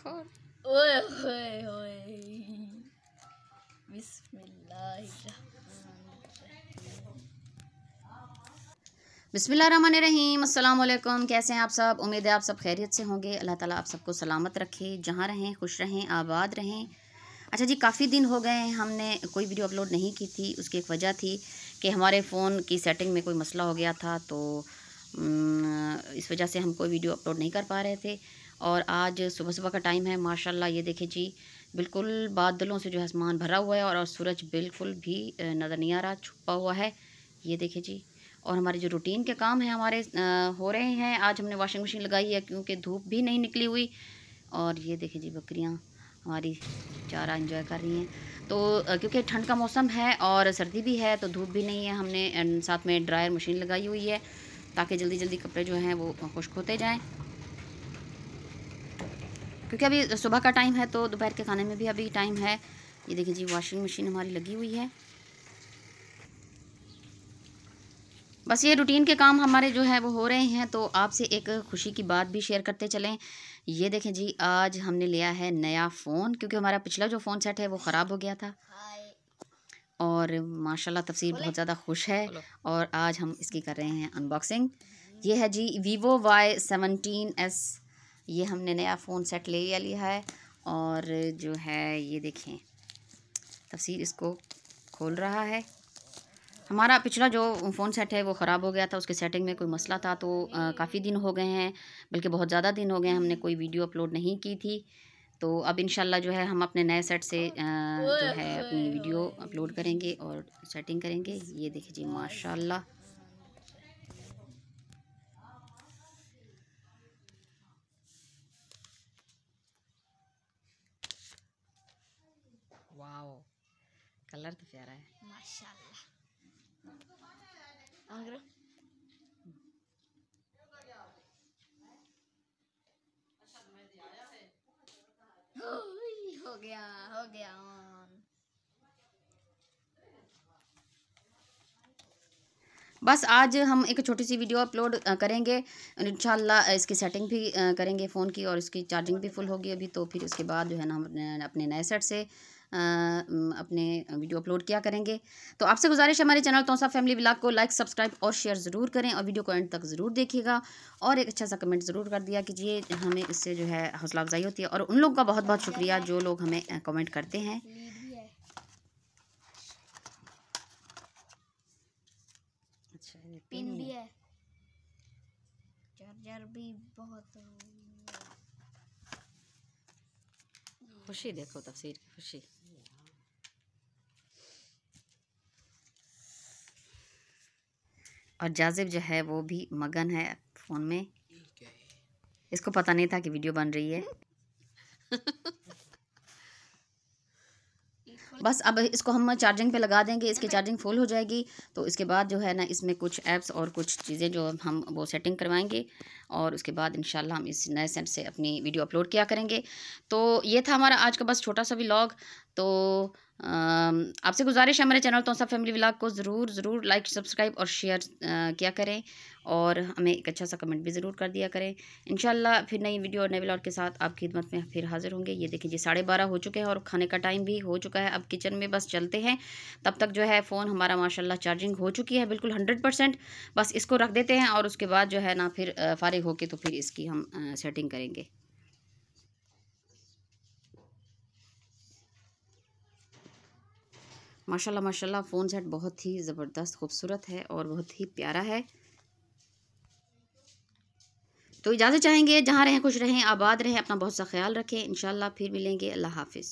खोल। ओए ओए ओए, बिस्मिल्लाहिर्रहमानिर्रहीम। अस्सलाम वालेकुम। कैसे हैं आप सब? उम्मीद है आप सब खैरियत से होंगे। अल्लाह ताला आप सबको सलामत रखे, जहाँ रहें खुश रहें, आबाद रहें। अच्छा जी, काफ़ी दिन हो गए हमने कोई वीडियो अपलोड नहीं की थी। उसकी एक वजह थी कि हमारे फ़ोन की सेटिंग में कोई मसला हो गया था, तो इस वजह से हम कोई वीडियो अपलोड नहीं कर पा रहे थे। और आज सुबह सुबह का टाइम है, माशाल्लाह ये देखें जी, बिल्कुल बादलों से जो है आसमान भरा हुआ है और सूरज बिल्कुल भी नज़र नहीं आ रहा, छुपा हुआ है। ये देखें जी, और हमारे जो रूटीन के काम हैं हमारे हो रहे हैं। आज हमने वॉशिंग मशीन लगाई है क्योंकि धूप भी नहीं निकली हुई। और ये देखें जी, बकरियां हमारी चारा एंजॉय कर रही हैं। तो क्योंकि ठंड का मौसम है और सर्दी भी है, तो धूप भी नहीं है। हमने साथ में ड्रायर मशीन लगाई हुई है ताकि जल्दी जल्दी कपड़े जो हैं वो खुश्क होते जाएँ। क्योंकि अभी सुबह का टाइम है तो दोपहर के खाने में भी अभी टाइम है। ये देखिए जी, वॉशिंग मशीन हमारी लगी हुई है। बस ये रूटीन के काम हमारे जो है वो हो रहे हैं। तो आपसे एक खुशी की बात भी शेयर करते चलें। ये देखें जी, आज हमने लिया है नया फ़ोन, क्योंकि हमारा पिछला जो फ़ोन सेट है वो ख़राब हो गया था। और माशाल्लाह तफसीर बहुत ज़्यादा खुश है और आज हम इसकी कर रहे हैं अनबॉक्सिंग। ये है जी Vivo Y17s। ये हमने नया फ़ोन सेट ले लिया है। और जो है ये देखें, तफसीर इसको खोल रहा है। हमारा पिछला जो फ़ोन सेट है वो ख़राब हो गया था, उसके सेटिंग में कोई मसला था। तो काफ़ी दिन हो गए हैं, बल्कि बहुत ज़्यादा दिन हो गए हैं, हमने कोई वीडियो अपलोड नहीं की थी। तो अब इंशाल्लाह जो है हम अपने नए सेट से जो है अपनी वीडियो अपलोड करेंगे और सेटिंग करेंगे। ये देखिए जी, माशाल्लाह वाओ, कलर तो प्यारा है माशाल्लाह। हो गया हो गया। बस आज हम एक छोटी सी वीडियो अपलोड करेंगे इंशाल्लाह। इसकी सेटिंग भी करेंगे फ़ोन की और इसकी चार्जिंग भी फुल होगी अभी। तो फिर उसके बाद जो है ना हम अपने नए सेट से अपने वीडियो अपलोड किया करेंगे। तो आपसे गुजारिश है, हमारे चैनल तौसा फैमिली व्लॉग को लाइक सब्सक्राइब और शेयर ज़रूर करें और वीडियो को एंड तक ज़रूर देखिएगा। और एक अच्छा सा कमेंट ज़रूर कर दिया कीजिए, हमें इससे जो है हौसला अफजाई होती है। और उन लोगों का बहुत बहुत शुक्रिया जो लोग हमें कमेंट करते हैं। अच्छा, पिन भी है, चार्जर भी बहुत। खुशी देखो, तफसीर की खुशी। और जाजिब जो है वो भी मगन है फ़ोन में, इसको पता नहीं था कि वीडियो बन रही है। बस अब इसको हम चार्जिंग पे लगा देंगे, इसकी चार्जिंग फुल हो जाएगी तो इसके बाद जो है ना इसमें कुछ ऐप्स और कुछ चीज़ें जो हम वो सेटिंग करवाएंगे और उसके बाद इंशाल्लाह हम इस नए सेट से अपनी वीडियो अपलोड किया करेंगे। तो ये था हमारा आज का बस छोटा सा व्लॉग। तो आपसे गुजारिश है, हमारे चैनल तौसा फैमिली व्लॉग को ज़रूर लाइक सब्सक्राइब और शेयर किया करें और हमें एक अच्छा सा कमेंट भी ज़रूर कर दिया करें। इंशाल्लाह फिर नई वीडियो और नए व्लॉग के साथ आपकी खिदमत में फिर हाज़िर होंगे। ये देखिए जी, 12:30 हो चुके हैं और खाने का टाइम भी हो चुका है। अब किचन में बस चलते हैं, तब तक जो है फ़ोन हमारा माशाल्लाह चार्जिंग हो चुकी है बिल्कुल 100%। बस इसको रख देते हैं और उसके बाद जो है ना फिर फ़ारिग होके तो फिर इसकी हम सेटिंग करेंगे। माशाल्लाह माशाल्लाह, फ़ोन सेट बहुत ही ज़बरदस्त खूबसूरत है और बहुत ही प्यारा है। तो इजाज़त चाहेंगे, जहाँ रहें खुश रहें, आबाद रहें, अपना बहुत सा ख्याल रखें। इंशाल्लाह फिर मिलेंगे। अल्लाह हाफ़िज़।